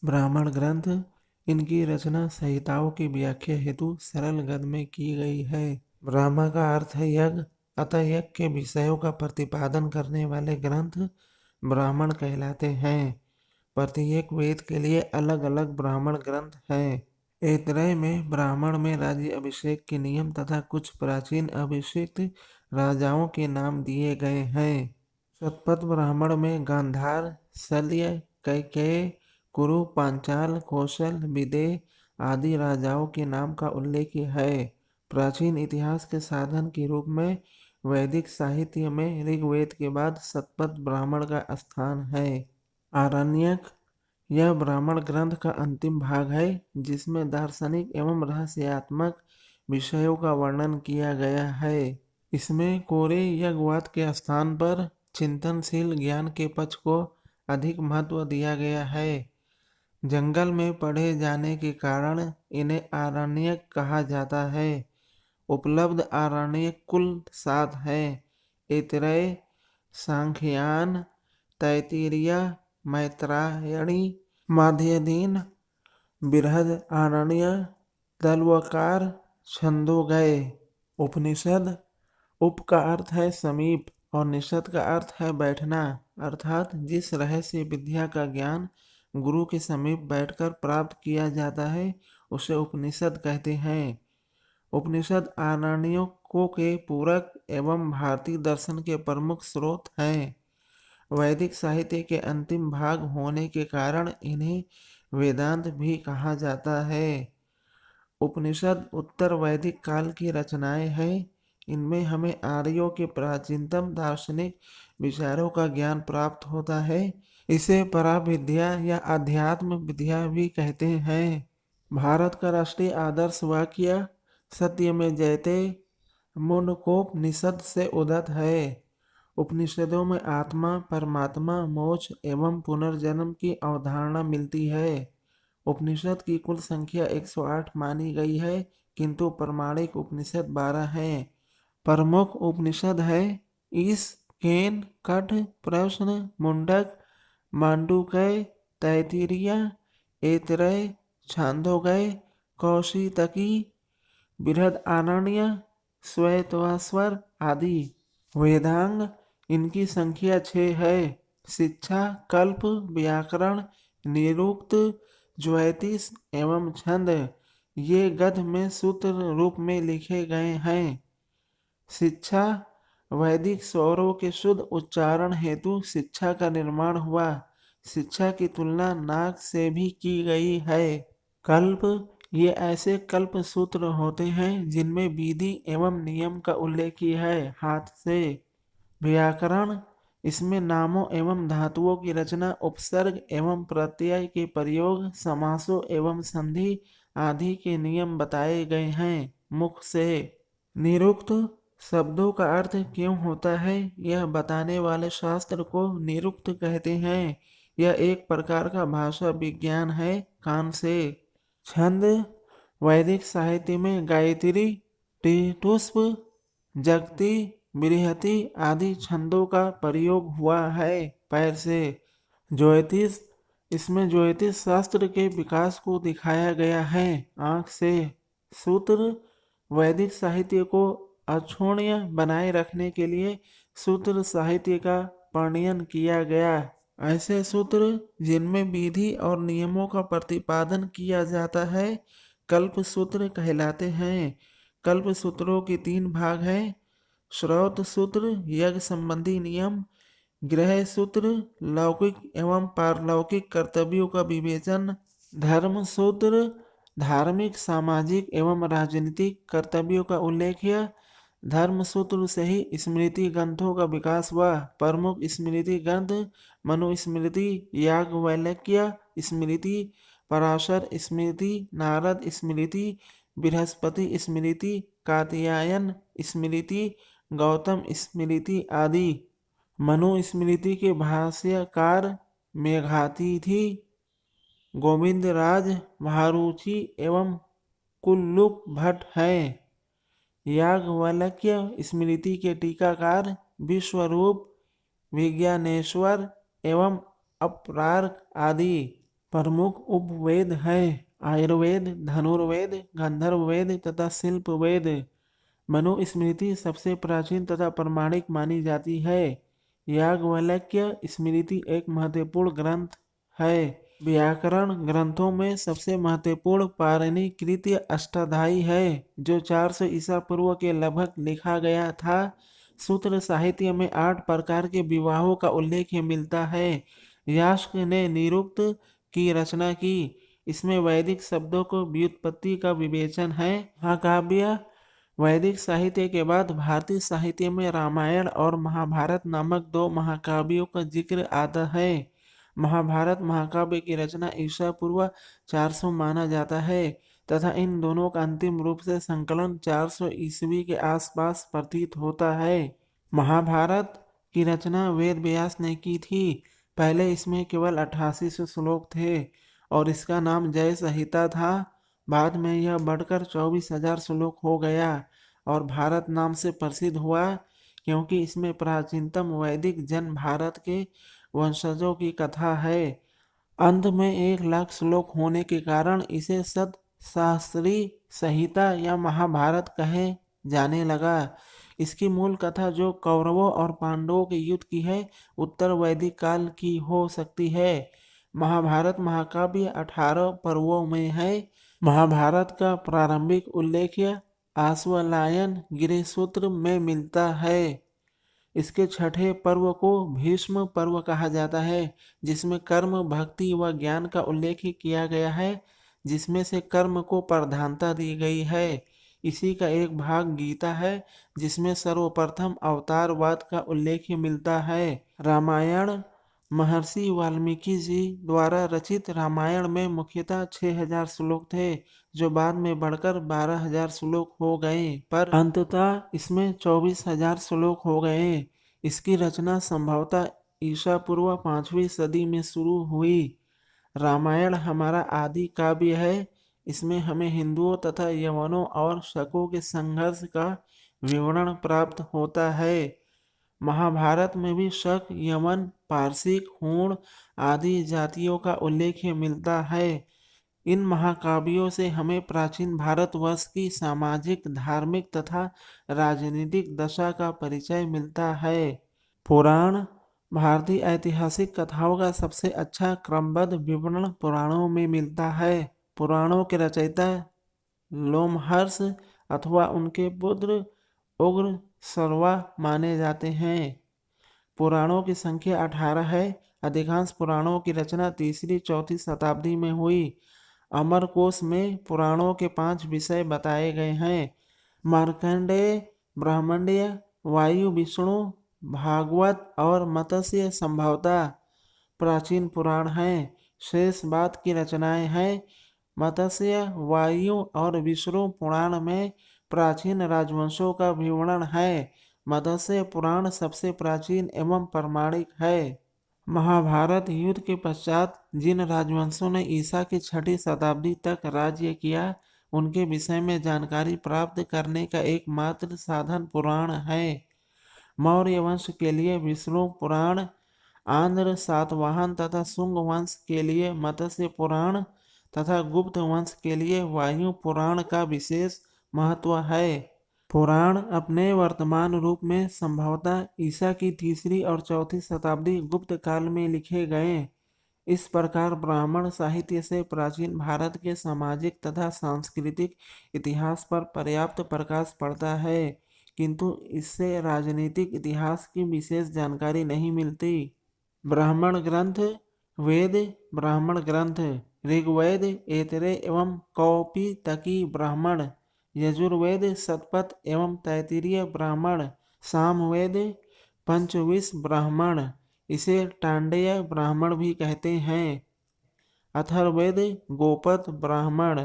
ब्राह्मण ग्रंथ इनकी रचना संहिताओं की व्याख्या हेतु सरल गद्य में की गई है। ब्राह्मण का अर्थ है यज्ञ, अतः यज्ञ के विषयों का प्रतिपादन करने वाले ग्रंथ ब्राह्मण कहलाते हैं। प्रत्येक वेद के लिए अलग अलग ब्राह्मण ग्रंथ हैं। ऐतरेय में ब्राह्मण में राज्य अभिषेक के नियम तथा कुछ प्राचीन अभिषिक्त राजाओं के नाम दिए गए हैं। शतपथ ब्राह्मण में गांधार, शल्य, कैकेय, कुरु, पांचाल, कौशल, विदेह आदि राजाओं के नाम का उल्लेख है। प्राचीन इतिहास के साधन के रूप में वैदिक साहित्य में ऋग्वेद के बाद शतपथ ब्राह्मण का स्थान है। आरण्यक यह ब्राह्मण ग्रंथ का अंतिम भाग है, जिसमें दार्शनिक एवं रहस्यात्मक विषयों का वर्णन किया गया है। इसमें कोरे यज्ञवाद के स्थान पर चिंतनशील ज्ञान के पक्ष को अधिक महत्व दिया गया है। जंगल में पढ़े जाने के कारण इन्हें आरण्यक कहा जाता है। उपलब्ध आरण्यक कुल 7 हैं। ऐतरेय, सांख्यायन, तैत्तिरीय, मैत्रायणी, माध्ययन, बृहदारण्यक, तल्वकार, छंदोगय। उपनिषद, उप का अर्थ है समीप और निषद का अर्थ है बैठना, अर्थात जिस रहस्य विद्या का ज्ञान गुरु के समीप बैठकर प्राप्त किया जाता है उसे उपनिषद कहते हैं। उपनिषद आरण्यकों के पूरक एवं भारतीय दर्शन के प्रमुख स्रोत हैं। वैदिक साहित्य के अंतिम भाग होने के कारण इन्हें वेदांत भी कहा जाता है। उपनिषद उत्तर वैदिक काल की रचनाएं हैं। इनमें हमें आर्यों के प्राचीनतम दार्शनिक विचारों का ज्ञान प्राप्त होता है। इसे पराविद्या या अध्यात्म विद्या भी कहते हैं। भारत का राष्ट्रीय आदर्श वाक्य सत्य में जयते मुंडकोपनिषद से उद्धत है। उपनिषदों में आत्मा, परमात्मा, मोक्ष एवं पुनर्जन्म की अवधारणा मिलती है। उपनिषद की कुल संख्या 108 मानी गई है, किंतु प्रमाणिक उपनिषद 12 हैं। प्रमुख उपनिषद है ईश, केन, कठ, प्रश्न, मुंडक, मांडूक्य, तैत्तिरीय, ऐतरेय, छांदोग्य, कौशितकी, बृहदारण्यक, श्वेतश्वर आदि। वेदांग इनकी संख्या 6 है। शिक्षा, कल्प, व्याकरण, निरुक्त, ज्योतिष एवं छंद ये गद्य में सूत्र रूप में लिखे गए हैं। शिक्षा, वैदिक स्वरों के शुद्ध उच्चारण हेतु शिक्षा का निर्माण हुआ। शिक्षा की तुलना नाक से भी की गई है। कल्प, ये ऐसे कल्प सूत्र होते हैं जिनमें विधि एवं नियम का उल्लेख है हाथ से। व्याकरण, इसमें नामों एवं धातुओं की रचना, उपसर्ग एवं प्रत्यय के प्रयोग, समासों एवं संधि आदि के नियम बताए गए हैं मुख से। निरुक्त, शब्दों का अर्थ क्यों होता है यह बताने वाले शास्त्र को निरुक्त कहते हैं। यह एक प्रकार का भाषा विज्ञान है कान से। छंद, वैदिक साहित्य में गायत्री, टिटुस्प, जगती, बृहति आदि छंदों का प्रयोग हुआ है पैर से। ज्योतिष, इसमें ज्योतिष शास्त्र के विकास को दिखाया गया है आँख से। सूत्र, वैदिक साहित्य को अक्षुण्य बनाए रखने के लिए सूत्र साहित्य का प्रणयन किया गया। ऐसे सूत्र जिनमें विधि और नियमों का प्रतिपादन किया जाता है कल्प सूत्र कहलाते हैं। कल्प सूत्रों के 3 भाग हैं। श्रौत सूत्र यज्ञ संबंधी नियम, गृह सूत्र लौकिक एवं पारलौकिक कर्तव्यों का विवेचन, धर्म सूत्र धार्मिक, सामाजिक एवं राजनीतिक कर्तव्यों का उल्लेख। धर्म सूत्र से ही स्मृति ग्रंथों का विकास हुआ। प्रमुख स्मृति ग्रंथ मनुस्मृति, याज्ञवल्क्य स्मृति, पराशर स्मृति, नारद स्मृति, बृहस्पति स्मृति, कात्यायन स्मृति, गौतम स्मृति आदि। मनुस्मृति के भाष्यकार मेघातिथि, गोविंदराज भारूची एवं कुल्लुक भट्ट हैं। याज्ञवल्क्य स्मृति के टीकाकार विश्वरूप, विज्ञानेश्वर एवं अपरार्क आदि। प्रमुख उपवेद है आयुर्वेद, धनुर्वेद, गंधर्व वेद तथा शिल्प वेद। मनुस्मृति सबसे प्राचीन तथा प्रमाणिक मानी जाती है। याज्ञवल्क्य स्मृति एक महत्वपूर्ण ग्रंथ है। व्याकरण ग्रंथों में सबसे महत्वपूर्ण पाणिनि कृत अष्टाध्यायी है, जो 400 ईसा पूर्व के लगभग लिखा गया था। सूत्र साहित्य में 8 प्रकार के विवाहों का उल्लेख मिलता है। यास्क ने निरुक्त की रचना की। इसमें वैदिक शब्दों को व्युत्पत्ति का विवेचन है। महाकाव्य वैदिक साहित्य के बाद भारतीय साहित्य में रामायण और महाभारत नामक 2 महाकाव्यों का जिक्र आता है। महाभारत महाकाव्य की रचना ईसा पूर्व 400 माना जाता है तथा इन दोनों का अंतिम रूप से संकलन 400 ईस्वी के आसपास प्रतीत होता है। महाभारत की रचना वेद व्यास ने की थी। पहले इसमें केवल 8800 श्लोक थे और इसका नाम जय संहिता था। बाद में यह बढ़कर 24,000 श्लोक हो गया और भारत नाम से प्रसिद्ध हुआ, क्योंकि इसमें प्राचीनतम वैदिक जन भारत के वंशजों की कथा है। अंत में 1,00,000 श्लोक होने के कारण इसे सतसहस्री संहिता या महाभारत कहे जाने लगा। इसकी मूल कथा, जो कौरवों और पांडवों के युद्ध की है, उत्तर वैदिक काल की हो सकती है। महाभारत महाकाव्य 18 पर्वों में है। महाभारत का प्रारंभिक उल्लेख आश्वलायन गिरिसूत्र में मिलता है। इसके छठे पर्व को भीष्म पर्व कहा जाता है, जिसमें कर्म, भक्ति व ज्ञान का उल्लेख किया गया है, जिसमें से कर्म को प्रधानता दी गई है। इसी का एक भाग गीता है, जिसमें सर्वप्रथम अवतारवाद का उल्लेख मिलता है। रामायण महर्षि वाल्मीकि जी द्वारा रचित रामायण में मुख्यतः 6,000 श्लोक थे, जो बाद में बढ़कर 12,000 श्लोक हो गए, पर अंततः इसमें 24,000 श्लोक हो गए। इसकी रचना संभवतः ईसा पूर्व 5वीं सदी में शुरू हुई। रामायण हमारा आदि काव्य है। इसमें हमें हिंदुओं तथा यवनों और शकों के संघर्ष का विवरण प्राप्त होता है। महाभारत में भी शक, यमन, पारसिक, हूण आदि जातियों का उल्लेख मिलता है। इन महाकाव्यों से हमें प्राचीन भारतवर्ष की सामाजिक, धार्मिक तथा राजनीतिक दशा का परिचय मिलता है। पुराण भारतीय ऐतिहासिक कथाओं का सबसे अच्छा क्रमबद्ध विवरण पुराणों में मिलता है। पुराणों के रचयिता लोमहर्ष अथवा उनके पुत्र उग्र सर्वा माने जाते हैं। पुराणों की संख्या 18 है। अधिकांश पुराणों की रचना 3री-4थी शताब्दी में हुई। अमरकोश में पुराणों के 5 विषय बताए गए हैं। मार्कंडेय, ब्रह्मण्य, वायु, विष्णु, भागवत और मत्स्य संभवतः प्राचीन पुराण हैं। शेष बात की रचनाएं हैं। मत्स्य, वायु और विष्णु पुराण में प्राचीन राजवंशों का विवरण है। मत्स्य पुराण सबसे प्राचीन एवं प्रमाणिक है। महाभारत युद्ध के पश्चात जिन राजवंशों ने ईसा की 6ठी शताब्दी तक राज्य किया, उनके विषय में जानकारी प्राप्त करने का एकमात्र साधन पुराण है। मौर्य वंश के लिए विष्णु पुराण, आंध्र सातवाहन तथा शुंग वंश के लिए मत्स्य पुराण तथा गुप्त वंश के लिए वायु पुराण का विशेष महत्व है। पुराण अपने वर्तमान रूप में संभवतः ईसा की 3री और 4थी शताब्दी गुप्त काल में लिखे गए। इस प्रकार ब्राह्मण साहित्य से प्राचीन भारत के सामाजिक तथा सांस्कृतिक इतिहास पर पर्याप्त प्रकाश पड़ता है, किंतु इससे राजनीतिक इतिहास की विशेष जानकारी नहीं मिलती। ब्राह्मण ग्रंथ वेद ब्राह्मण ग्रंथ ऋग्वेद, ऐतरेय एवं कौपितकी ब्राह्मण, यजुर्वेद शतपथ एवं तैत्तिरीय ब्राह्मण, सामवेद पंचविंश ब्राह्मण, इसे टांडेय ब्राह्मण भी कहते हैं, अथर्ववेद गोपद ब्राह्मण।